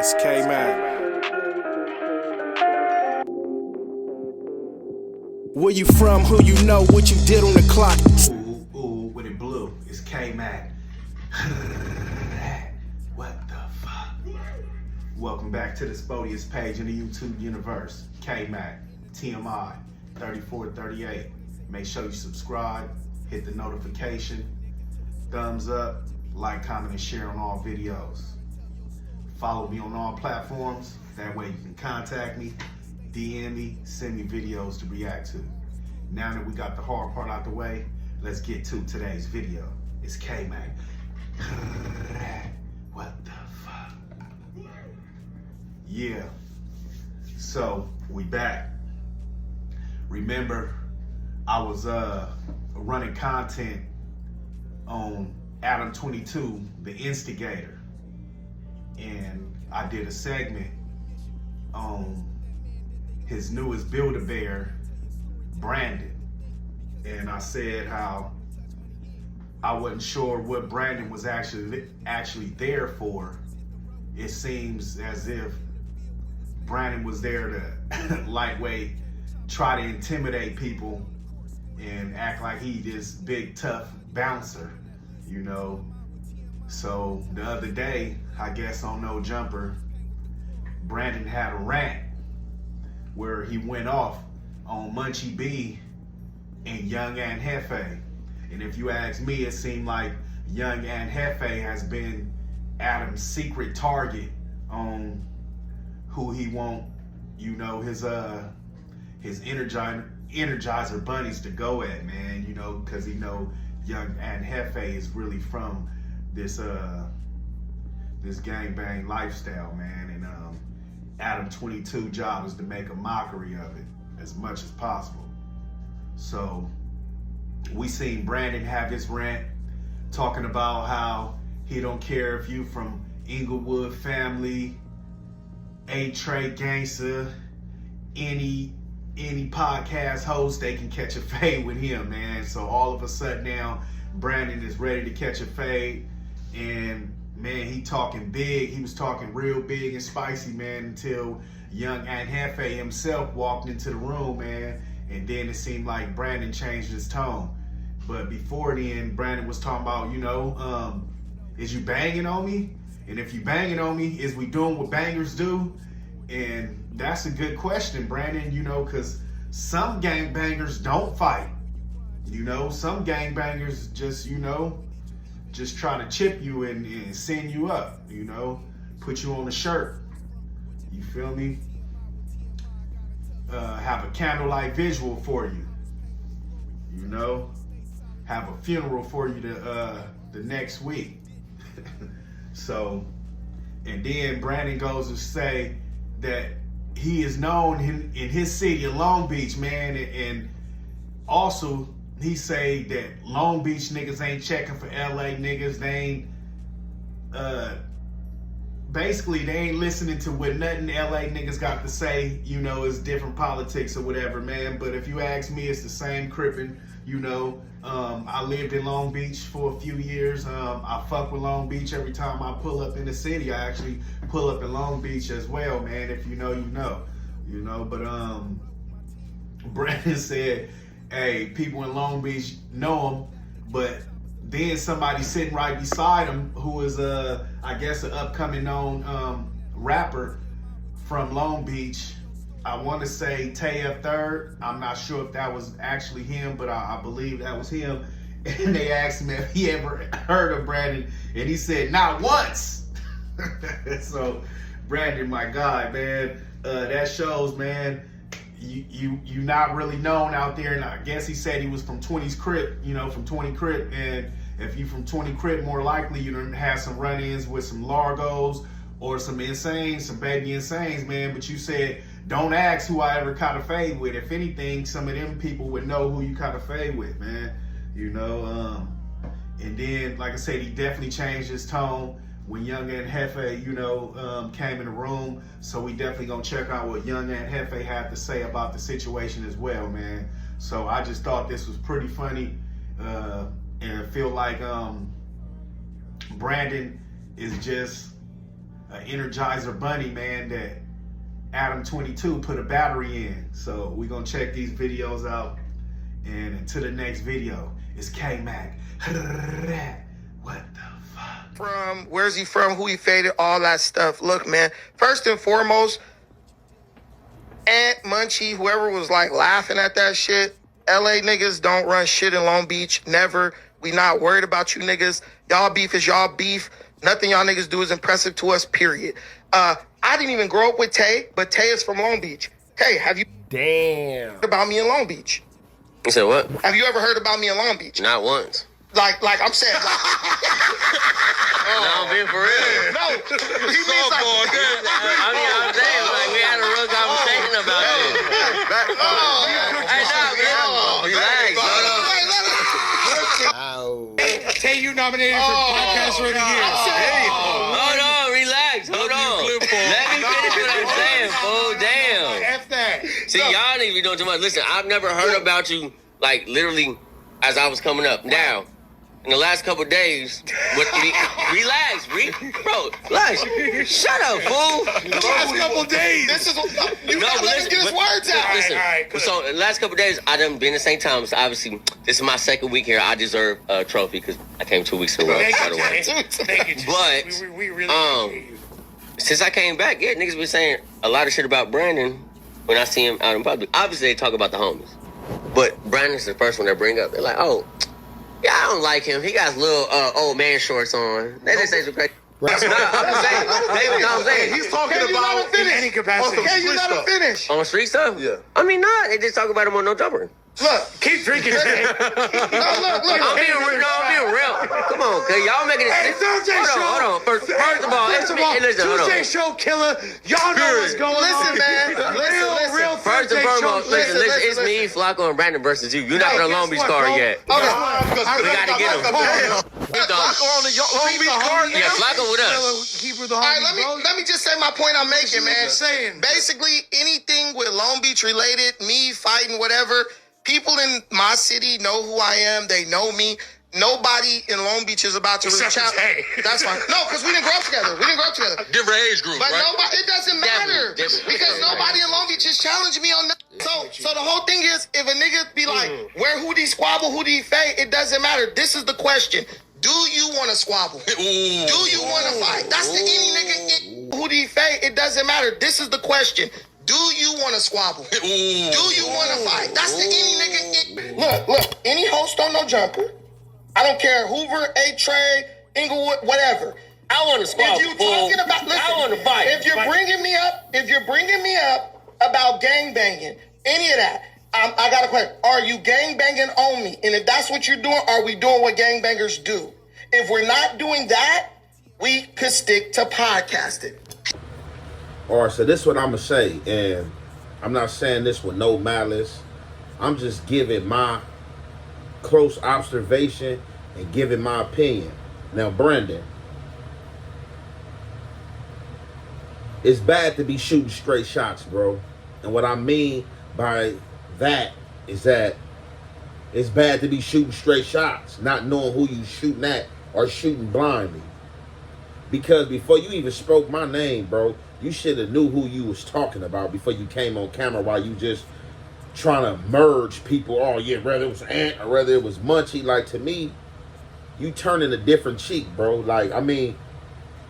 It's K-Man. Where you from, who you know, what you did on the clock. Ooh, with it blue. It's K-Mac. What the fuck? Welcome back to the Spodius page in the YouTube universe. K-Mac, TMI, 3438. Make sure you subscribe, hit the notification, thumbs up, like, comment, and share on all videos. Follow me on all platforms. That way you can contact me, DM me, send me videos to react to. Now that we got the hard part out the way, let's get to today's video. It's K-Mac. What the fuck? Yeah. So, we back. Remember, I was running content on Adam22, the instigator. And I did a segment on his newest Build-A-Bear, Brandon. And I said how I wasn't sure what Brandon was actually there for. It seems as if Brandon was there to lightweight try to intimidate people and act like he this big tough bouncer, you know. So the other day, I guess on No Jumper, Brandon had a rant where he went off on Munchie B and Young and Jefe. And if you ask me, it seemed like Young and Jefe has been Adam's secret target on who he want, you know, his Energizer bunnies to go at, man, you know, because he know Young and Jefe is really from this gangbang lifestyle, man, and Adam22 job is to make a mockery of it as much as possible. So we seen Brandon have his rant talking about how he don't care if you from Inglewood family, A-Trade gangster, any podcast host, they can catch a fade with him, man. So all of a sudden now, Brandon is ready to catch a fade. And man, he talking big. He was talking real big and spicy, man, until Young and Jefe himself walked into the room, man. And then it seemed like Brandon changed his tone. But before then, Brandon was talking about, you know, is you banging on me? And if you banging on me, is we doing what bangers do? And that's a good question, Brandon, you know, because some gangbangers don't fight. You know, some gangbangers just, you know, just try to chip you and send you up, you know, put you on a shirt. You feel me? Have a candlelight visual for you. You know, have a funeral for you the next week. So, and then Brandon goes to say that he is known in his city of Long Beach, man, and also he say that Long Beach niggas ain't checking for LA niggas. They ain't, basically they ain't listening to what nothing LA niggas got to say, you know, it's different politics or whatever, man. But if you ask me, it's the same crippin', you know. I lived in Long Beach for a few years. I fuck with Long Beach every time I pull up in the city. I actually pull up in Long Beach as well, man. If you know, you know. You know, but Brandon said, hey, people in Long Beach know him, but then somebody sitting right beside him who is I guess an upcoming known rapper from Long Beach. I want to say TF Third. I'm not sure if that was actually him, but I believe that was him. And they asked him if he ever heard of Brandon, and he said, not once. So Brandon, my God, man, that shows, man, you not really known out there. And I guess he said he was from 20's Crip, you know, from 20 Crip. And if you from 20 Crip, more likely you done had some run-ins with some Largos or some Insanes, some baby Insanes, man. But you said, don't ask who I ever caught a fade with. If anything, some of them people would know who you caught a fade with, man. You know, and then, like I said, he definitely changed his tone when Young and Jefe, you know, came in the room. So we definitely gonna check out what Young and Jefe had to say about the situation as well, man. So I just thought this was pretty funny, and I feel like Brandon is just Energizer bunny, man, that Adam 22 put a battery in. So we're gonna check these videos out. And until the next video, it's K-Mac. What the fuck? From, where's he from, who he faded, all that stuff. Look, man, first and foremost, Aunt Munchie, whoever was like laughing at that shit, LA niggas don't run shit in Long Beach, never. We not worried about you niggas. Y'all beef is y'all beef. Nothing y'all niggas do is impressive to us, period. I didn't even grow up with Tay, but Tay is from Long Beach. Tay, have you heard about me in Long Beach? You said what? Have you ever heard about me in Long Beach? Not once. Like I'm saying, like, No, I'm being for real. no, he means like, I'm saying, like, we had a real conversation about this. Hey, nah, man. Relax. Tay, you nominated for Podcaster of the Year. Hold on, relax. Hold on. Let me finish what I'm saying, fool. Damn. F that. See, y'all need to be doing too much. Listen, I've never heard about you, like, literally, as I was coming up. Now, in the last couple of days, relax, bro, relax. Shut up, fool. The last couple of days. this is, you gotta let him get his words out. Listen, All right, good. so in the last couple of days, I done been to St. Thomas. Obviously, this is my second week here. I deserve a trophy because I came 2 weeks in a row, by the way. Thank you. But, we really appreciate you. since I came back, yeah, niggas been saying a lot of shit about Brandon when I see him out in public. Obviously, they talk about the homies. But Brandon's the first one they bring up. They're like, oh, yeah, I don't like him. He got little old man shorts on. They just say some crazy. No, I'm just saying. I'm saying. He's talking Can you let about him finish? In any capacity. Can you let him finish? On street stuff? Yeah. I mean, nah, they just talk about him on No Jumper. Look, Keep drinking, Tay. look. I'm being real. Come on, cause y'all making it. Hey, Thursday show. Hold on. First of all, First of hey, all, listen, hold on. Tuesday show killer. Y'all know what's going on. Listen, man. Real First and Thursday foremost, show. listen, it's me, Flacco, and Brandon versus you. You're not Guess the Long Beach what, card bro? yet. Okay. We gotta get him. Flacco on the Long Beach card. Yeah, Flacco with us. Keep with the All right, homies, bro. let me just say my point I'm making, man. Just saying. Basically, anything with Long Beach related, me fighting, whatever, people in my city know who I am. They know me. Nobody in Long Beach is about to reach out. Tay. That's fine. No, because we didn't grow up together. Different age group, But nobody, it doesn't matter. Different. Because nobody in Long Beach is challenging me on that. So the whole thing is, if a nigga be like, where who he squabble, who he fade, it doesn't matter. This is the question. Do you want to squabble? Do you want to fight? That's the any nigga. Who do you fade? It doesn't matter. This is the question. Do you want to squabble? Do you want to fight? That's the any nigga. Look. Any host on No Jumper. I don't care. Hoover, A-Trey, Inglewood, whatever. I want to squabble. If you talking about, listen, I want to fight. If you're bringing me up about gang banging, any of that, I got a question. Are you gang banging on me? And if that's what you're doing, are we doing what gang bangers do? If we're not doing that, we could stick to podcasting. All right, so this is what I'm going to say, and I'm not saying this with no malice. I'm just giving my close observation and giving my opinion. Now, Brandon, it's bad to be shooting straight shots, bro. And what I mean by that is that it's bad to be shooting straight shots, not knowing who you shooting at or shooting blindly. Because before you even spoke my name, bro, you should have knew who you was talking about before you came on camera while you just trying to merge people. Oh, yeah, whether it was Ant or whether it was Munchie. Like, to me, you turning a different cheek, bro. Like, I mean,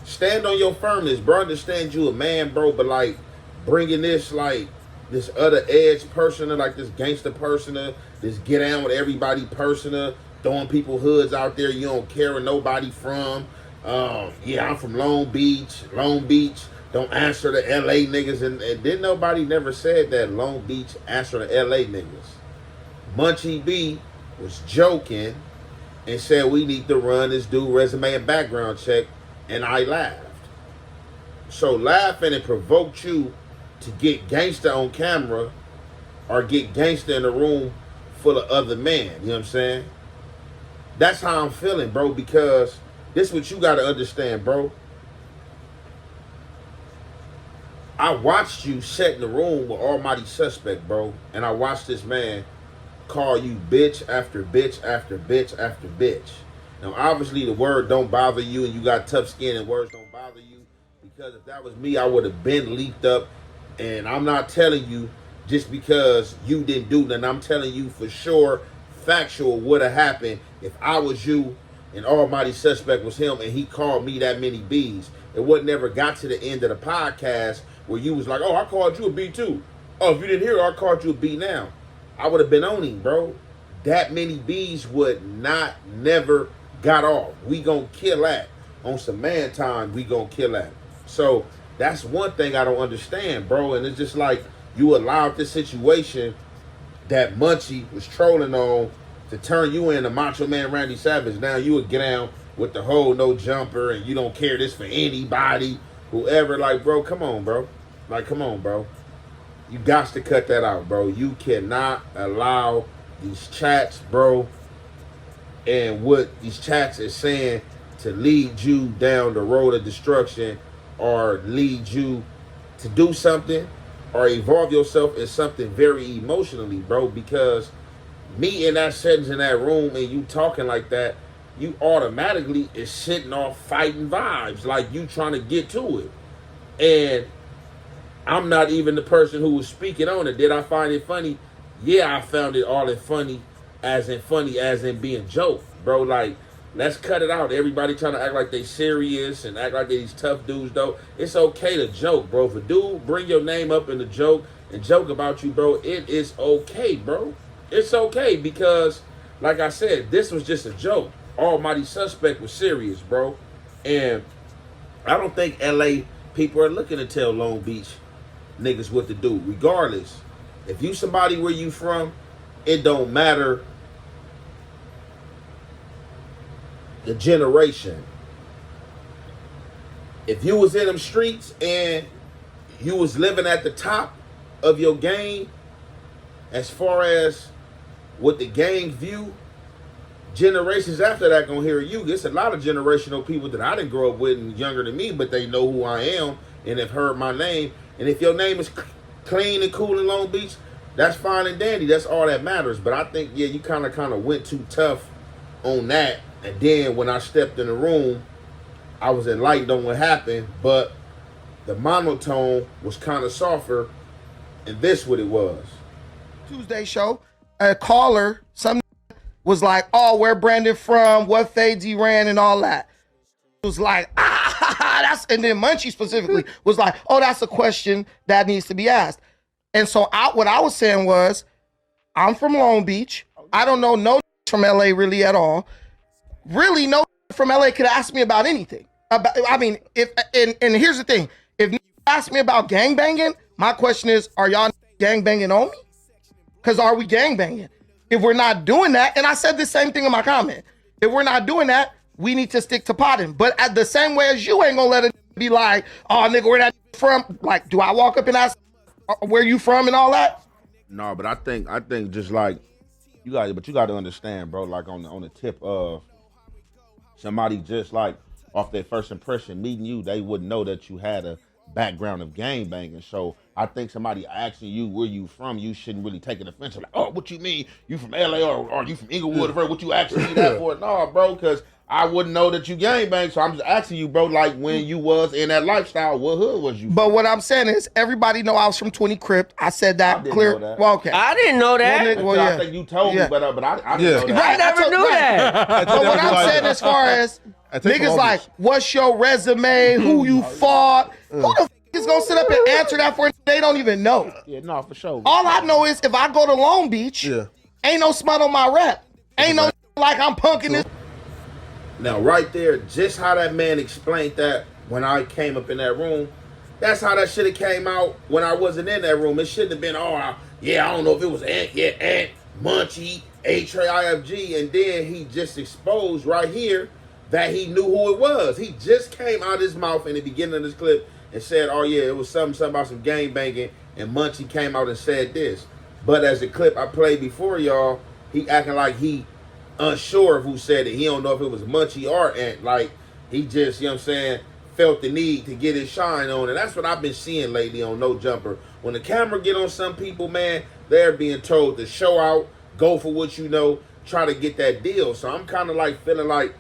stand on your firmness, bro. Understand you a man, bro, but, like, bringing this, like, this other edge persona, like this gangster persona, this get down with everybody persona, throwing people hoods out there you don't care where nobody from. Yeah, I'm from Long Beach. Don't answer the LA niggas. And didn't nobody never said that Long Beach answer the LA niggas. Munchie B was joking and said we need to run this dude resume and background check, and I laughed. So laughing and provoked you to get gangster on camera or get gangster in a room full of other men. You know what I'm saying? That's how I'm feeling, bro, because this is what you got to understand, bro. I watched you set in the room with Almighty Suspect, bro, and I watched this man call you bitch after bitch after bitch after bitch. Now, obviously, the word don't bother you, and you got tough skin, and words don't bother you because Because if that was me, I would have been leaked up. And I'm not telling you just because you didn't do nothing. I'm telling you for sure, factual would have happened if I was you and Almighty Suspect was him and he called me that many B's. It would never got to the end of the podcast where you was like, oh, I called you a B too. Oh, if you didn't hear it, I called you a B now. I would have been on him, bro. That many B's would not never got off. We gonna kill that. On some man time, we gonna kill that. So that's one thing I don't understand, bro. And it's just like you allowed this situation that Munchie was trolling on to turn you into Macho Man Randy Savage. Now you would get down with the whole no jumper and you don't care this for anybody, whoever. Like, bro, come on, bro. Like, come on, bro. You got to cut that out, bro. You cannot allow these chats, bro, and what these chats are saying to lead you down the road of destruction or lead you to do something or evolve yourself in something very emotionally, bro, because me in that settings in that room and you talking like that, you automatically is sitting off fighting vibes, like you trying to get to it. And I'm not even the person who was speaking on it. Did I find it funny? Yeah, I found it all in funny as in being joke, bro. Like, let's cut it out. Everybody trying to act like they serious and act like they these tough dudes, though. It's okay to joke, bro. If a dude bring your name up in the joke and joke about you, bro, it is okay, bro. It's okay because, like I said, this was just a joke. Almighty Suspect was serious, bro. And I don't think LA people are looking to tell Long Beach niggas what to do. Regardless, if you somebody where you from, it don't matter the generation. If you was in them streets and you was living at the top of your game, as far as what the gang view, generations after that gonna hear you. There's a lot of generational people that I didn't grow up with and younger than me, but they know who I am and have heard my name. And if your name is clean and cool in Long Beach, that's fine and dandy. That's all that matters. But I think, yeah, you kind of went too tough on that. And then when I stepped in the room, I was enlightened on what happened, but the monotone was kind of softer, and this what it was. Tuesday show, a caller, some was like, oh, where Brandon from, what fades he ran and all that. It was like, that's, and then Munchie specifically was like, oh, that's a question that needs to be asked. And so what I was saying was, I'm from Long Beach. I don't know no from LA really at all. Really, no from LA could ask me about anything. I mean, and here's the thing. If you ask me about gangbanging, my question is, are y'all gangbanging on me? Because are we gangbanging? If we're not doing that, and I said the same thing in my comment, if we're not doing that, we need to stick to potting. But at the same way as you ain't gonna let it be like, oh, nigga, where that from? Like, do I walk up and ask where you from and all that? No, but I think just like you got to understand, bro. Like on the tip of somebody just like off their first impression meeting you, they wouldn't know that you had a background of gang banging. So I think somebody asking you where you from, you shouldn't really take an offense. Like, oh, what you mean? You from LA or you from Inglewood? Or what you asking me that for? No, bro, because I wouldn't know that you gang bang. So I'm just asking you, bro, like when you was in that lifestyle, what hood was you from? But what I'm saying is, everybody know I was from 20 Crypt. I said that clear. That. Well, okay. I didn't know that. Well, I think you told me, but I didn't know that. I never knew that. But what I'm saying as far as niggas like, what's your resume? Who you fought? Who the is gonna sit up and answer that for they don't even know? Yeah, no, for sure. All I know is if I go to Long Beach, ain't no smut on my rep. Ain't no like I'm punking this. Now, right there, just how that man explained that when I came up in that room, that's how that shit came out when I wasn't in that room. It shouldn't have been, I don't know if it was Ant, Munchie, A-Tray, IFG, and then he just exposed right here that he knew who it was. He just came out of his mouth in the beginning of this clip and said, oh yeah, it was something about some gang banging, and Munchie came out and said this. But as the clip I played before y'all, he acting like he unsure of who said it. He don't know if it was Munchie or Ant. Like, he just, you know what I'm saying, felt the need to get his shine on. And that's what I've been seeing lately on No Jumper. When the camera get on some people, man, they're being told to show out, go for what you know, try to get that deal. So I'm kind of like feeling like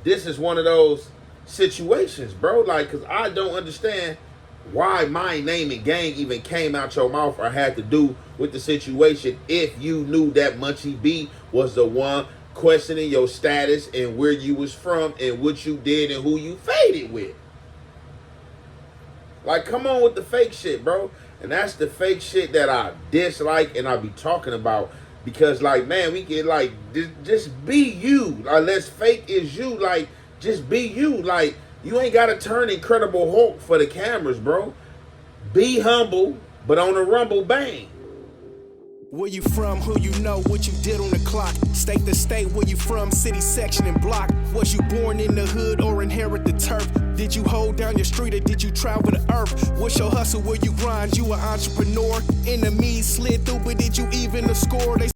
this is one of those situations, bro. Like, cause I don't understand why my name and gang even came out your mouth or had to do with the situation if you knew that Munchie B was the one questioning your status and where you was from and what you did and who you faded with. Like, come on with the fake shit, bro. And that's the fake shit that I dislike and I be talking about. Because, like, man, we get, like, just be you. Like, less fake is you. Like, just be you. Like, you ain't got to turn Incredible Hulk for the cameras, bro. Be humble, but on a rumble bang. Where you from, who you know, what you did on the clock. State to state, where you from, city, section, and block. Was you born in the hood or inherit the turf? Did you hold down your street or did you travel the earth? What's your hustle, where you grind, you an entrepreneur? Enemies slid through, but did you even score? They